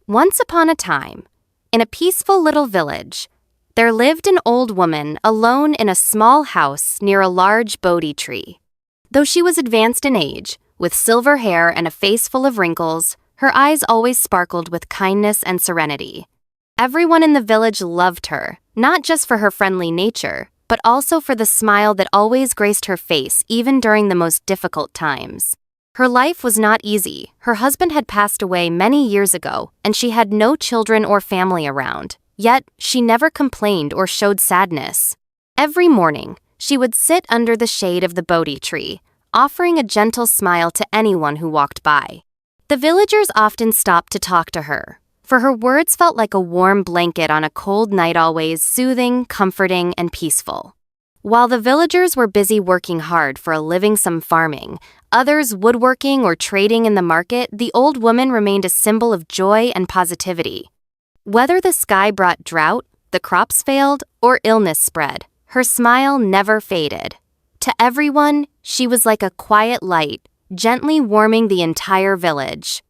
Once upon a time, in a peaceful little village, there lived an old woman alone in a small house near a large Bodhi tree. Though she was advanced in age, with silver hair and a face full of wrinkles, her eyes always sparkled with kindness and serenity. Everyone in the village loved her, not just for her friendly nature, but also for the smile that always graced her face even during the most difficult times. Her life was not easy. Her husband had passed away many years ago, and she had no children or family around. Yet, she never complained or showed sadness. Every morning, she would sit under the shade of the Bodhi tree, offering a gentle smile to anyone who walked by. The villagers often stopped to talk to her, for her words felt like a warm blanket on a cold night, always soothing, comforting, and peaceful. While the villagers were busy working hard for a living, some farming, others woodworking or trading in the market, the old woman remained a symbol of joy and positivity. Whether the sky brought drought, the crops failed, or illness spread, her smile never faded. To everyone, she was like a quiet light, gently warming the entire village.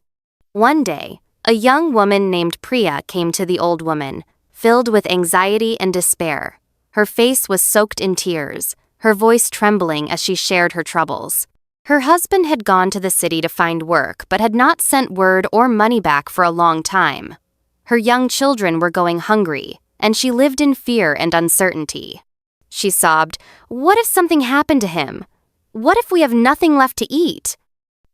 One day, a young woman named Priya came to the old woman, filled with anxiety and despair. Her face was soaked in tears, her voice trembling as she shared her troubles. Her husband had gone to the city to find work, but had not sent word or money back for a long time. Her young children were going hungry, and she lived in fear and uncertainty. She sobbed, "What if something happened to him? What if we have nothing left to eat?"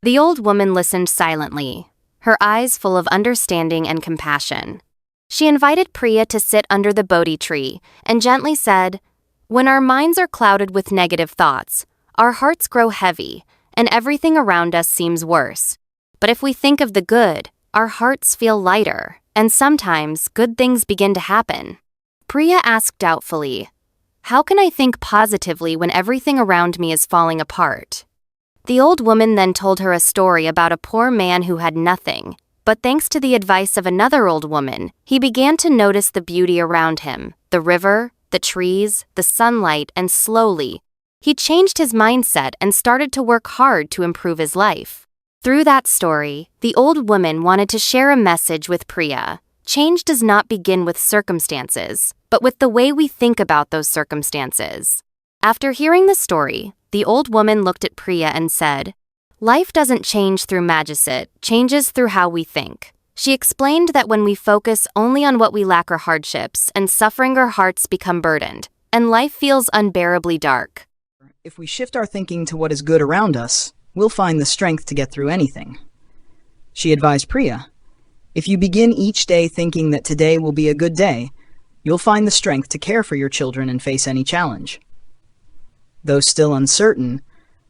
The old woman listened silently, her eyes full of understanding and compassion. She invited Priya to sit under the Bodhi tree and gently said, "When our minds are clouded with negative thoughts, our hearts grow heavy, and everything around us seems worse. But if we think of the good, our hearts feel lighter, and sometimes good things begin to happen." Priya asked doubtfully, "How can I think positively when everything around me is falling apart?" The old woman then told her a story about a poor man who had nothing, but thanks to the advice of another old woman, he began to notice the beauty around him, the river, the trees, the sunlight, and slowly, he changed his mindset and started to work hard to improve his life. Through that story, the old woman wanted to share a message with Priya. Change does not begin with circumstances, but with the way we think about those circumstances. After hearing the story, the old woman looked at Priya and said, "Life doesn't change through magic, it changes through how we think." She explained that when we focus only on what we lack or hardships and suffering, our hearts become burdened, and life feels unbearably dark. If we shift our thinking to what is good around us, we'll find the strength to get through anything. She advised Priya, "If you begin each day thinking that today will be a good day, you'll find the strength to care for your children and face any challenge." Though still uncertain,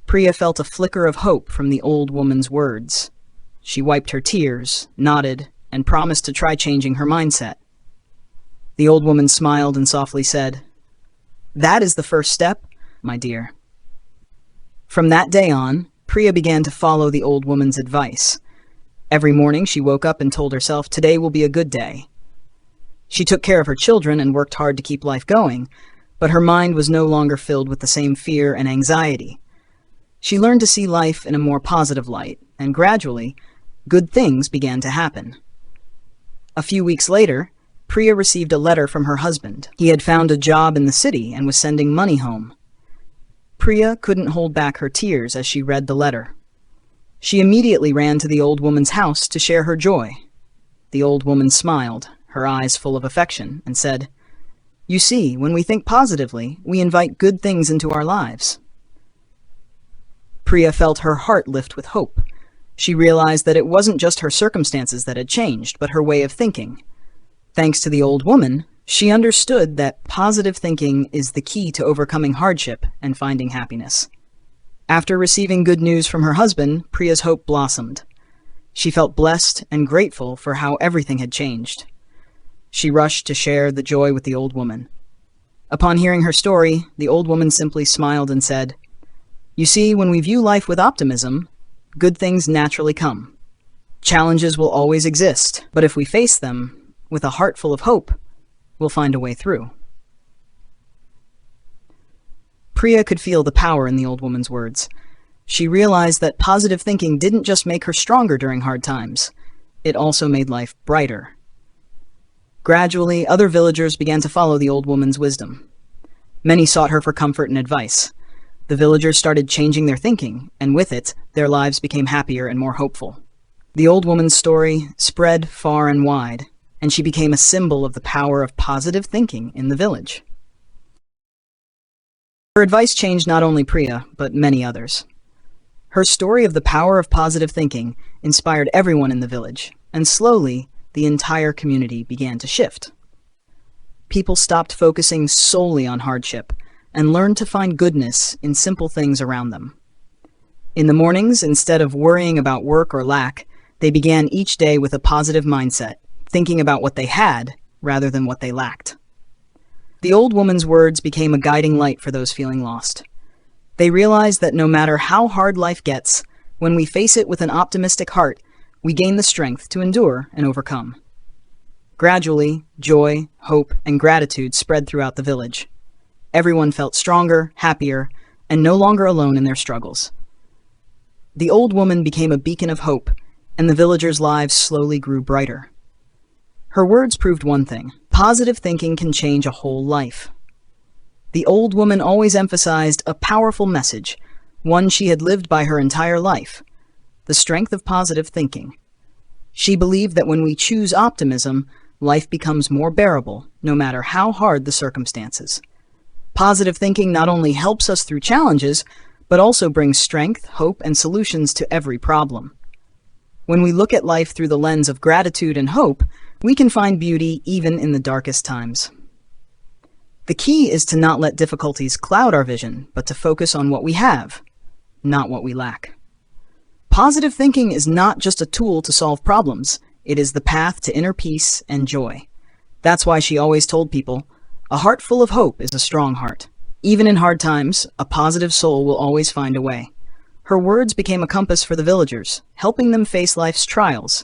Priya felt a flicker of hope from the old woman's words. She wiped her tears, nodded, and promised to try changing her mindset. The old woman smiled and softly said, "That is the first step, my dear." From that day on, Priya began to follow the old woman's advice. Every morning she woke up and told herself today will be a good day. She took care of her children and worked hard to keep life going, but her mind was no longer filled with the same fear and anxiety. She learned to see life in a more positive light, and gradually, good things began to happen. A few weeks later, Priya received a letter from her husband. He had found a job in the city and was sending money home. Priya couldn't hold back her tears as she read the letter. She immediately ran to the old woman's house to share her joy. The old woman smiled, her eyes full of affection, and said, "You see, when we think positively, we invite good things into our lives." Priya felt her heart lift with hope. She realized that it wasn't just her circumstances that had changed, but her way of thinking. Thanks to the old woman, she understood that positive thinking is the key to overcoming hardship and finding happiness. After receiving good news from her husband, Priya's hope blossomed. She felt blessed and grateful for how everything had changed. She rushed to share the joy with the old woman. Upon hearing her story, the old woman simply smiled and said, "You see, when we view life with optimism, good things naturally come. Challenges will always exist, but if we face them with a heart full of hope, we'll find a way through." Priya could feel the power in the old woman's words. She realized that positive thinking didn't just make her stronger during hard times. it also made life brighter. Gradually, other villagers began to follow the old woman's wisdom. Many sought her for comfort and advice. The villagers started changing their thinking, and with it, their lives became happier and more hopeful. The old woman's story spread far and wide, and she became a symbol of the power of positive thinking in the village. Her advice changed not only Priya, but many others. Her story of the power of positive thinking inspired everyone in the village, and slowly, the entire community began to shift. People stopped focusing solely on hardship and learned to find goodness in simple things around them. In the mornings, instead of worrying about work or lack, they began each day with a positive mindset, thinking about what they had rather than what they lacked. The old woman's words became a guiding light for those feeling lost. They realized that no matter how hard life gets, when we face it with an optimistic heart, we gain the strength to endure and overcome. Gradually, joy, hope, and gratitude spread throughout the village. Everyone felt stronger, happier, and no longer alone in their struggles. The old woman became a beacon of hope, and the villagers' lives slowly grew brighter. Her words proved one thing: positive thinking can change a whole life. The old woman always emphasized a powerful message, one she had lived by her entire life: the strength of positive thinking. She believed that when we choose optimism, life becomes more bearable, no matter how hard the circumstances. Positive thinking not only helps us through challenges, but also brings strength, hope, and solutions to every problem. When we look at life through the lens of gratitude and hope, we can find beauty even in the darkest times. The key is to not let difficulties cloud our vision, but to focus on what we have, not what we lack. Positive thinking is not just a tool to solve problems, it is the path to inner peace and joy. That's why she always told people, "A heart full of hope is a strong heart." Even in hard times, a positive soul will always find a way. Her words became a compass for the villagers, helping them face life's trials,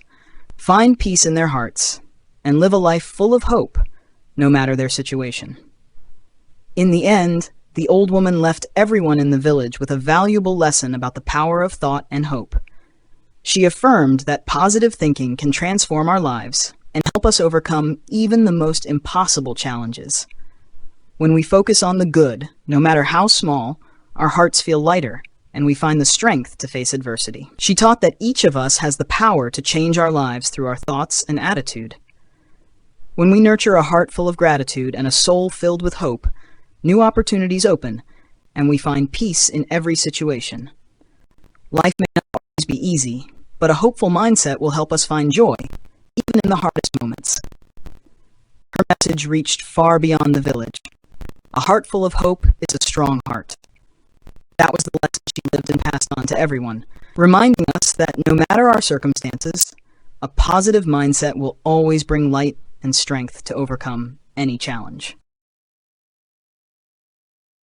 find peace in their hearts, and live a life full of hope, no matter their situation. In the end, the old woman left everyone in the village with a valuable lesson about the power of thought and hope. She affirmed that positive thinking can transform our lives and help us overcome even the most impossible challenges. When we focus on the good, no matter how small, our hearts feel lighter, and we find the strength to face adversity. She taught that each of us has the power to change our lives through our thoughts and attitude. When we nurture a heart full of gratitude and a soul filled with hope, new opportunities open, and we find peace in every situation. Life may not always be easy, but a hopeful mindset will help us find joy, even in the hardest moments. Her message reached far beyond the village. A heart full of hope is a strong heart. That was the lesson she lived and passed on to everyone, reminding us that no matter our circumstances, a positive mindset will always bring light and strength to overcome any challenge.